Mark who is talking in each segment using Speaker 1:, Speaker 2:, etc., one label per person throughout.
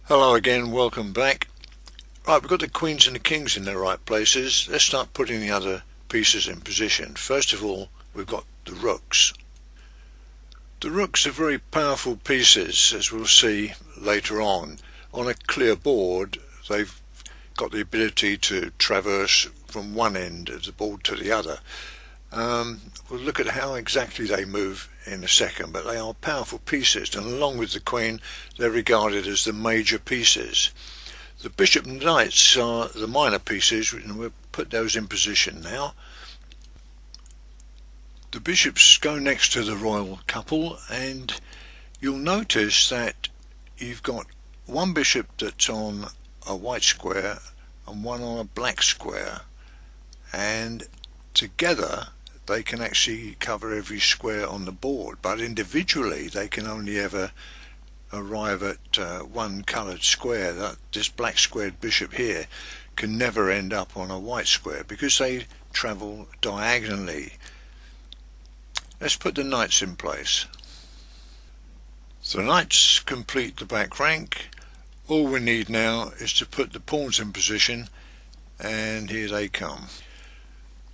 Speaker 1: Hello again, welcome back. Right, we've got the queens and the kings in their right places. Let's start putting the other pieces in position. First of all, we've got the rooks. The rooks are very powerful pieces, as we'll see later on. On a clear board, they've got the ability to traverse from one end of the board to the other. We'll look at how exactly they move in a second, but they are powerful pieces, and along with the queen, they're regarded as the major pieces. The bishop and knights are the minor pieces, and we'll put those in position now. The bishops go next to the royal couple, and you'll notice that you've got one bishop that's on a white square and one on a black square, and together they can actually cover every square on the board, but individually they can only ever arrive at one coloured square. This black squared bishop here can never end up on a white square because they travel diagonally. Let's put the knights in place. The knights complete the back rank. All we need now is to put the pawns in position, and here they come.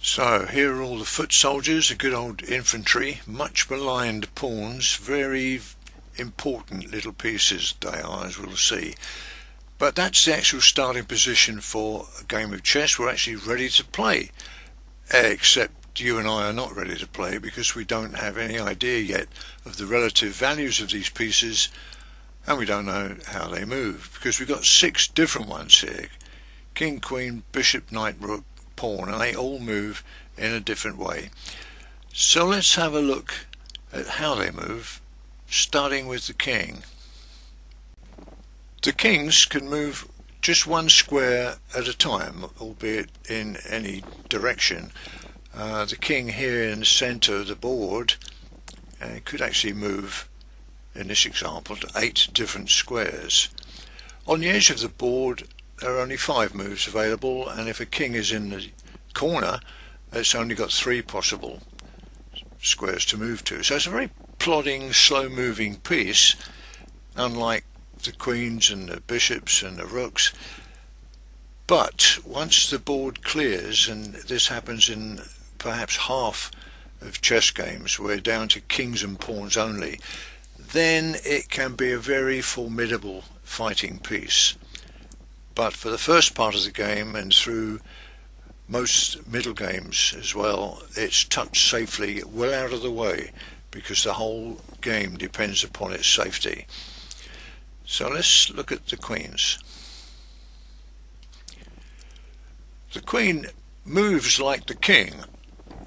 Speaker 1: So here are all the foot soldiers, the good old infantry, much maligned pawns, very important little pieces they are, as we'll see. But that's the actual starting position for a game of chess. We're actually ready to play, except you and I are not ready to play because we don't have any idea yet of the relative values of these pieces, and we don't know how they move because we've got 6 different ones here: king, queen, bishop, knight, rook, pawn, and they all move in a different way. So let's have a look at how they move, starting with the king. The kings can move just one square at a time, albeit in any direction. The king here in the centre of the board could actually move, in this example, to 8 different squares. On the edge of the board there are only 5 moves available, and if a king is in the corner, it's only got 3 possible squares to move to. So it's a very plodding, slow moving piece, unlike the queens and the bishops and the rooks. But once the board clears, and this happens in perhaps half of chess games, we're down to kings and pawns only, then it can be a very formidable fighting piece. But for the first part of the game and through most middle games as well, it's tucked safely well out of the way because the whole game depends upon its safety. So let's look at the queens. The queen moves like the king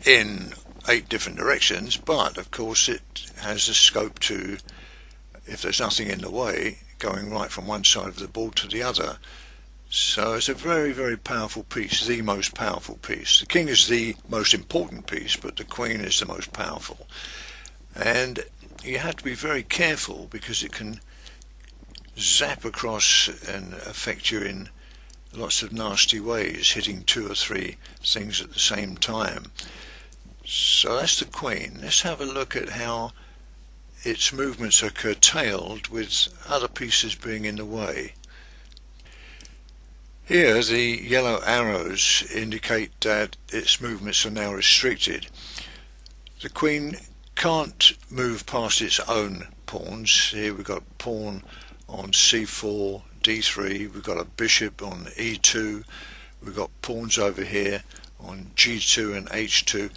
Speaker 1: in 8 different directions, but of course it has the scope to, if there's nothing in the way, going right from one side of the board to the other. So it's a very, very powerful piece, the most powerful piece. The king is the most important piece, but the queen is the most powerful. And you have to be very careful because it can zap across and affect you in lots of nasty ways, hitting 2 or 3 things at the same time. So that's the queen. Let's have a look at how its movements are curtailed with other pieces being in the way. Here the yellow arrows indicate that its movements are now restricted. The queen can't move past its own pawns. Here we've got pawn on c4, d3, we've got a bishop on e2, we've got pawns over here on g2 and h2,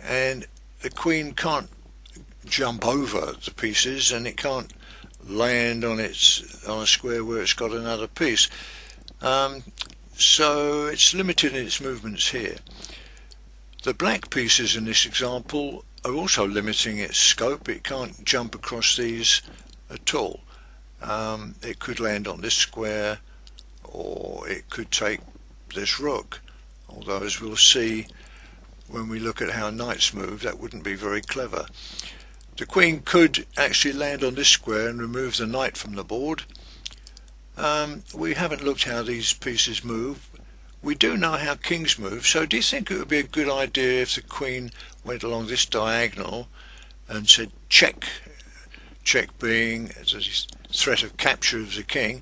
Speaker 1: and the queen can't jump over the pieces, and it can't land on a square where it's got another piece. So it's limited in its movements here. The black pieces in this example are also limiting its scope. It can't jump across these at all. It could land on this square, or it could take this rook, although as we'll see when we look at how knights move, that wouldn't be very clever. The queen could actually land on this square and remove the knight from the board. We haven't looked how these pieces move. We do know how kings move, so do you think it would be a good idea if the queen went along this diagonal and said check? Check being threat of capture of the king,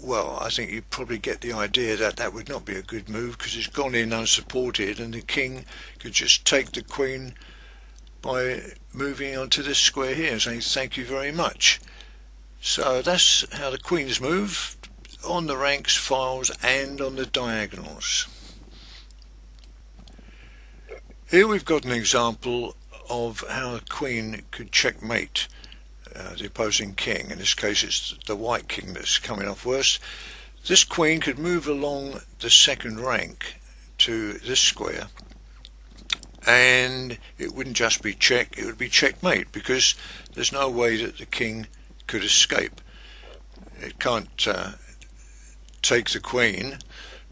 Speaker 1: well, I think you probably get the idea that that would not be a good move, because it's gone in unsupported and the king could just take the queen by moving onto this square here and saying thank you very much. So that's how the queens move on the ranks, files and on the diagonals. Here we've got an example of how a queen could checkmate the opposing king. In this case it's the white king that's coming off worst. This queen could move along the second rank to this square, and it wouldn't just be check, it would be checkmate, because there's no way that the king could escape. It can't take the queen,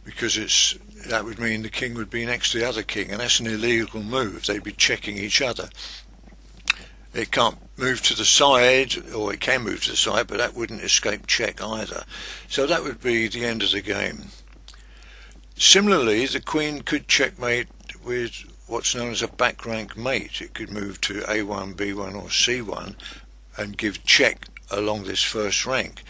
Speaker 1: because that would mean the king would be next to the other king, and that's an illegal move. They'd be checking each other. It can't move to the side, or it can move to the side, but that wouldn't escape check either. So that would be the end of the game. Similarly, the queen could checkmate with what's known as a back rank mate. It could move to A1, B1 or C1 and give check along this first rank.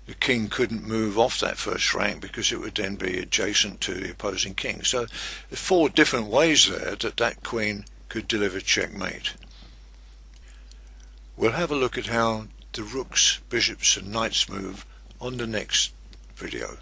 Speaker 1: The king couldn't move off that first rank because it would then be adjacent to the opposing king. So there's 4 different ways there that queen could deliver checkmate. We'll have a look at how the rooks, bishops and knights move on the next video.